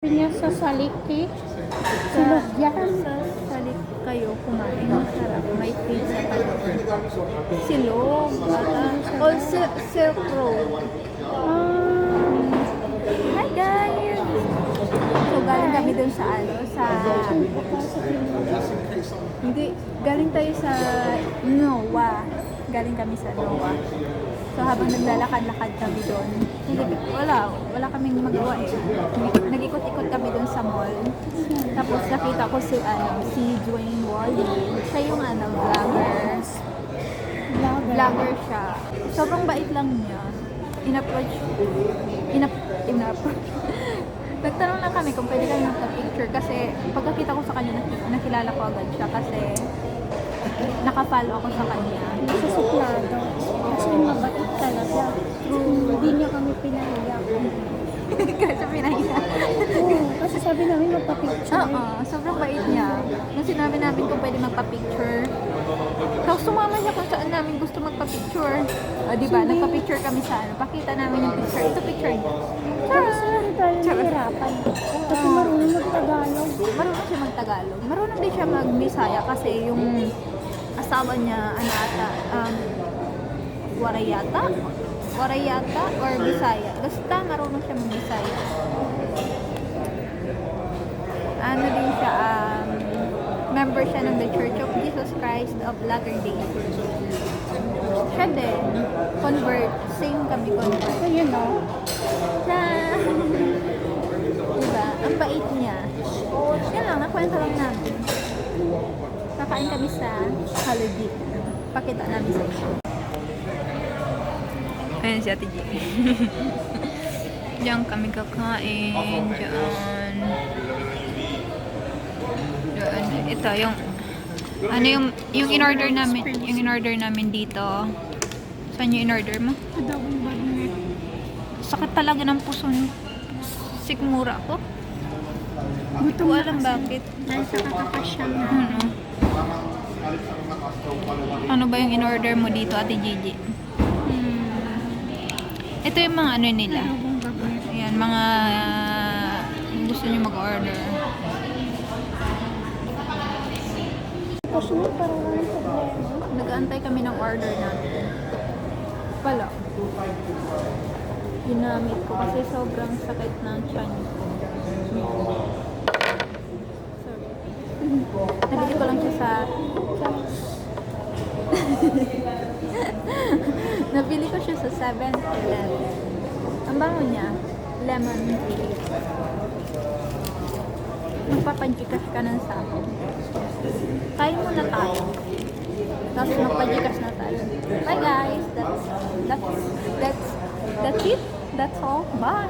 Niya sa saliki. Silog yan. Sa salik kayo kumain. Masarap. May pizza pa doon. Silog. All Silk Road. Hi guys! So galing kami doon sa hindi, galing tayo sa Noah. Galing kami sa Noah. So habang naglalakad-lakad kami doon, wala kaming magawa eh. Nag-ikot-ikot kami doon sa mall. Tapos nakita ko si Dwayne Wally. Siya yung vlogger siya. Sobrang bait lang niya. In-approach. Nagtanong lang kami kung pwede kami magpa-picture kasi pagkakita ko sa kanya, nakilala ko agad siya kasi naka-follow ako sa kanya. Sa suplado. Kasi mabait talaga. Hindi niya kami pinahiyak. Kasi pinahiya. Oo, kasi sabi namin magpa-picture. Oo, sobrang bait niya. Nung sinabi namin kung pwede magpa-picture, tapos sumama siya kung saan namin gusto magpa-picture. O, diba? Nagpa-picture kami sa pakita namin yung picture. Ito picture niya. Tapos hindi tayo nahihirapan. Kasi marunong mag-Tagalog. Marunong siya mag-Tagalog. Marunong din siya mag-Bisaya kasi yung asawa niya, Warayata or Bisaya. Basta marunong siya mag-Bisaya. Ano din siya, member siya ng The Church of Jesus Christ of Latter-day. Siya din, convert. Same kami convert. So, you know, Diba? Ang bait niya. Yan lang, nakwento lang namin. Kakain kami sa holiday. Pakita namin sa inyo. Ayan si Ate G. Diyan kami kakain. Diyan. Ito, yung in-order namin. Yung in-order namin dito. Saan yung in-order mo? adobong bagnet. Sakit talaga ng puso ni sikmura ko. Gutom Ko na alam kasi. bakit. Dahil sa kakapasyal na. Ano ba yung in-order mo dito, Ate Gigi? Ito yung mga ano nila. Adobong bagnet. Ayan, mga gusto nyo mag-order. Kasi parang walang problema. Nag-aantay kami ng order natin. Pala. Ginamit ko kasi sobrang sakit ng tiyan ko. Sorry. Nabili ko lang siya sa Nabili ko siya sa 7-Eleven. Ang bango niya, lemon tea. Magpapajikas ka ng sako. Kain muna tayo. Tapos magpajikas na tayo. Bye guys! That's it. That's all. Bye!